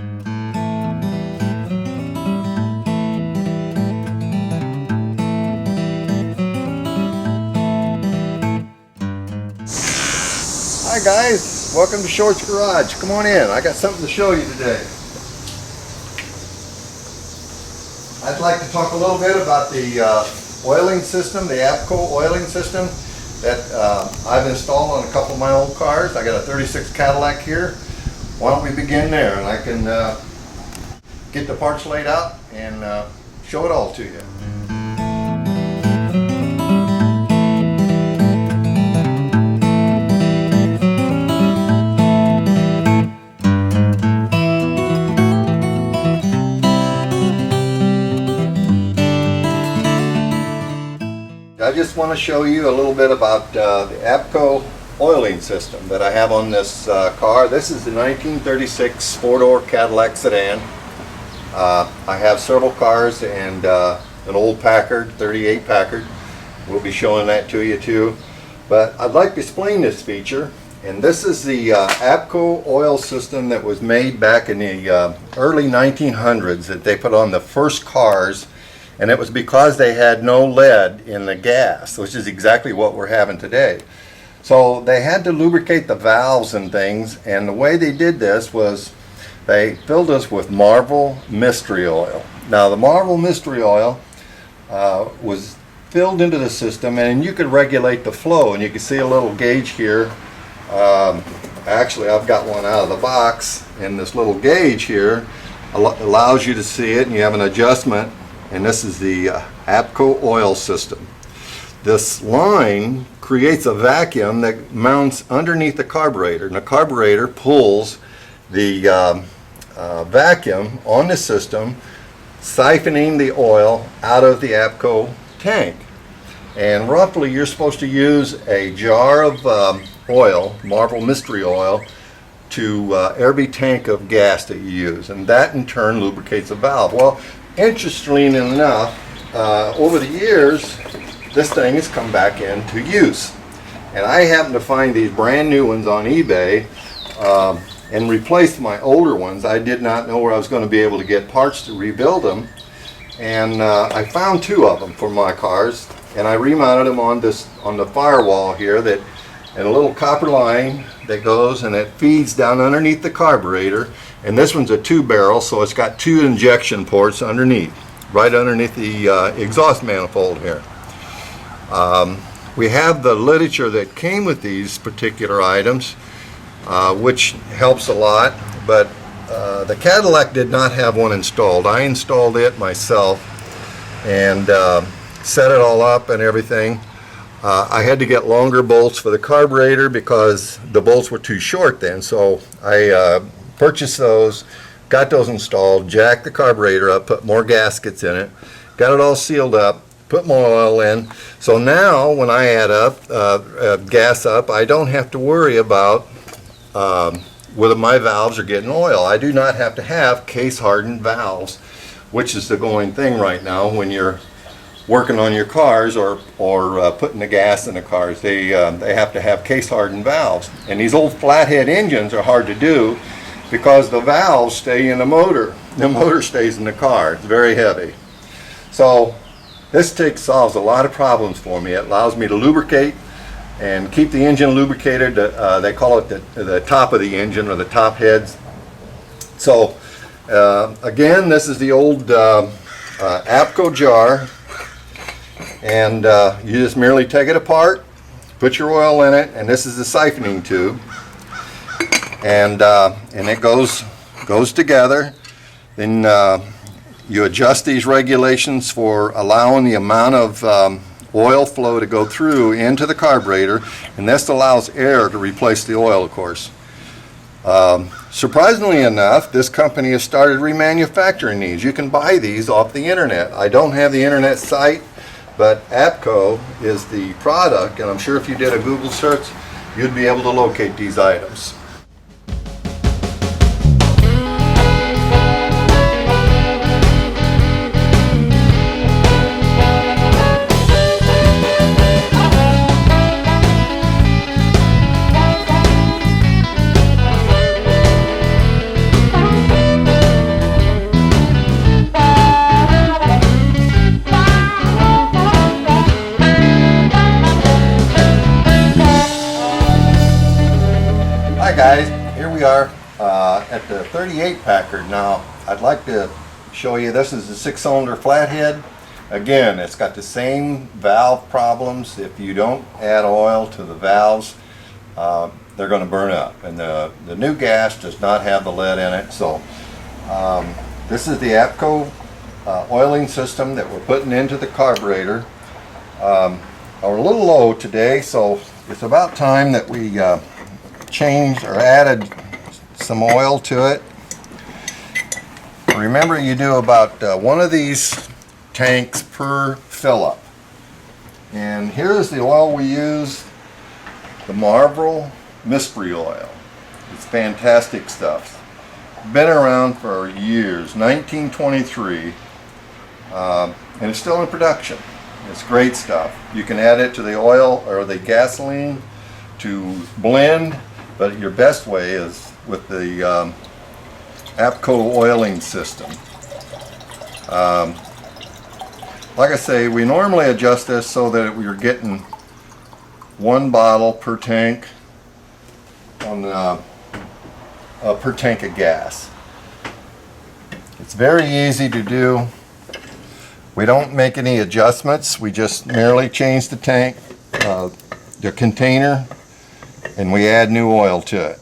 Hi guys, welcome to Short's Garage. Come on in, I got something to show you today. I'd like to talk a little bit about the oiling system, the APCO oiling system that I've installed on a couple of my old cars. I got a 36 Cadillac here. Why don't we begin there, and I can get the parts laid out and show it all to you. I just want to show you a little bit about the APCO oiling system that I have on this car. This is the 1936 four-door Cadillac sedan. I have several cars and an old Packard, 38 Packard. We'll be showing that to you too. But I'd like to explain this feature. And this is the APCO oil system that was made back in the early 1900s that they put on the first cars. And it was because they had no lead in the gas, which is exactly what we're having today. So they had to lubricate the valves and things, and the way they did this was they filled us with Marvel Mystery Oil. Now the Marvel Mystery Oil was filled into the system, and you could regulate the flow, and you can see a little gauge here. Actually, I've got one out of the box, and this little gauge here allows you to see it, and you have an adjustment. And this is the APCO oil system. This line creates a vacuum that mounts underneath the carburetor, and the carburetor pulls the vacuum on the system, siphoning the oil out of the APCO tank. And roughly you're supposed to use a jar of oil, Marvel Mystery Oil, to every tank of gas that you use, and that in turn lubricates the valve. Well, interestingly enough, over the years, this thing has come back into use. And I happened to find these brand new ones on eBay and replaced my older ones. I did not know where I was going to be able to get parts to rebuild them. And I found two of them for my cars, and I remounted them on the firewall here, and a little copper line that goes and it feeds down underneath the carburetor. And this one's a 2-barrel, so it's got 2 injection ports underneath, right underneath the exhaust manifold here. We have the literature that came with these particular items, which helps a lot, but the Cadillac did not have one installed. I installed it myself and set it all up and everything. I had to get longer bolts for the carburetor because the bolts were too short then, so I purchased those, got those installed, jacked the carburetor up, put more gaskets in it, got it all sealed up, put more oil in. So now when I add up gas up, I don't have to worry about whether my valves are getting oil. I do not have to have case hardened valves, which is the going thing right now when you're working on your cars or putting the gas in the cars. They have to have case hardened valves, and these old flathead engines are hard to do because the valves stay in the motor. The motor stays in the car. It's very heavy. So this solves a lot of problems for me. It allows me to lubricate and keep the engine lubricated. They call it the top of the engine, or the top heads. So again, this is the old APCO jar, and you just merely take it apart, put your oil in it, and this is the siphoning tube. And it goes together. Then you adjust these regulations for allowing the amount of oil flow to go through into the carburetor, and this allows air to replace the oil, of course. Surprisingly enough, this company has started remanufacturing these. You can buy these off the internet. I don't have the internet site, but APCO is the product, and I'm sure if you did a Google search, you'd be able to locate these items. at the 38 Packard. Now, I'd like to show you, this is a 6-cylinder flathead. Again, it's got the same valve problems. If you don't add oil to the valves, they're going to burn up. And the new gas does not have the lead in it. So this is the APCO oiling system that we're putting into the carburetor. We're a little low today, so it's about time that we changed or added some oil to it. Remember, you do about one of these tanks per fill-up. And here's the oil we use, the Marlboro Mystery Oil. It's fantastic stuff. Been around for years, 1923, and it's still in production. It's great stuff. You can add it to the oil or the gasoline to blend, but your best way is with the APCO oiling system. Like I say, we normally adjust this so that we're getting 1 bottle per tank on per tank of gas. It's very easy to do. We don't make any adjustments. We just merely change the tank, the container, and we add new oil to it.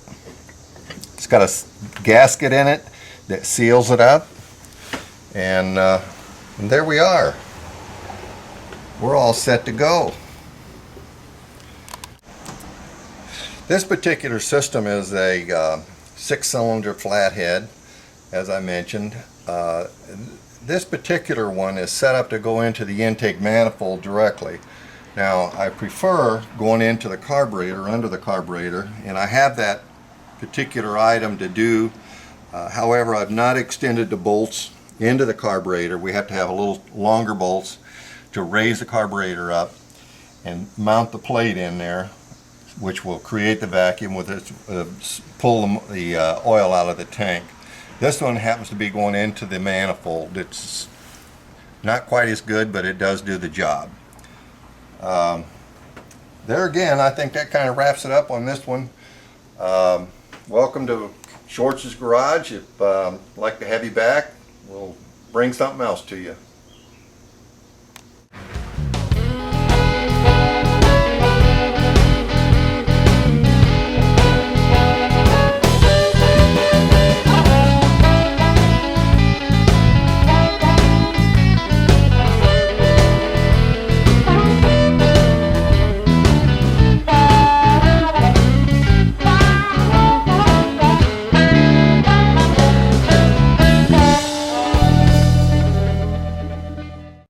It's got a gasket in it that seals it up, and there we are. We're all set to go. This particular system is a 6-cylinder flathead, as I mentioned. This particular one is set up to go into the intake manifold directly. Now, I prefer going into the carburetor, under the carburetor, and I have that particular item to do. However, I've not extended the bolts into the carburetor. We have to have a little longer bolts to raise the carburetor up and mount the plate in there, which will create the vacuum with it, pull the oil out of the tank. This one happens to be going into the manifold. It's not quite as good, but it does do the job. There again, I think that kind of wraps it up on this one. Welcome to Shorty's Garage. If I'd like to have you back, we'll bring something else to you.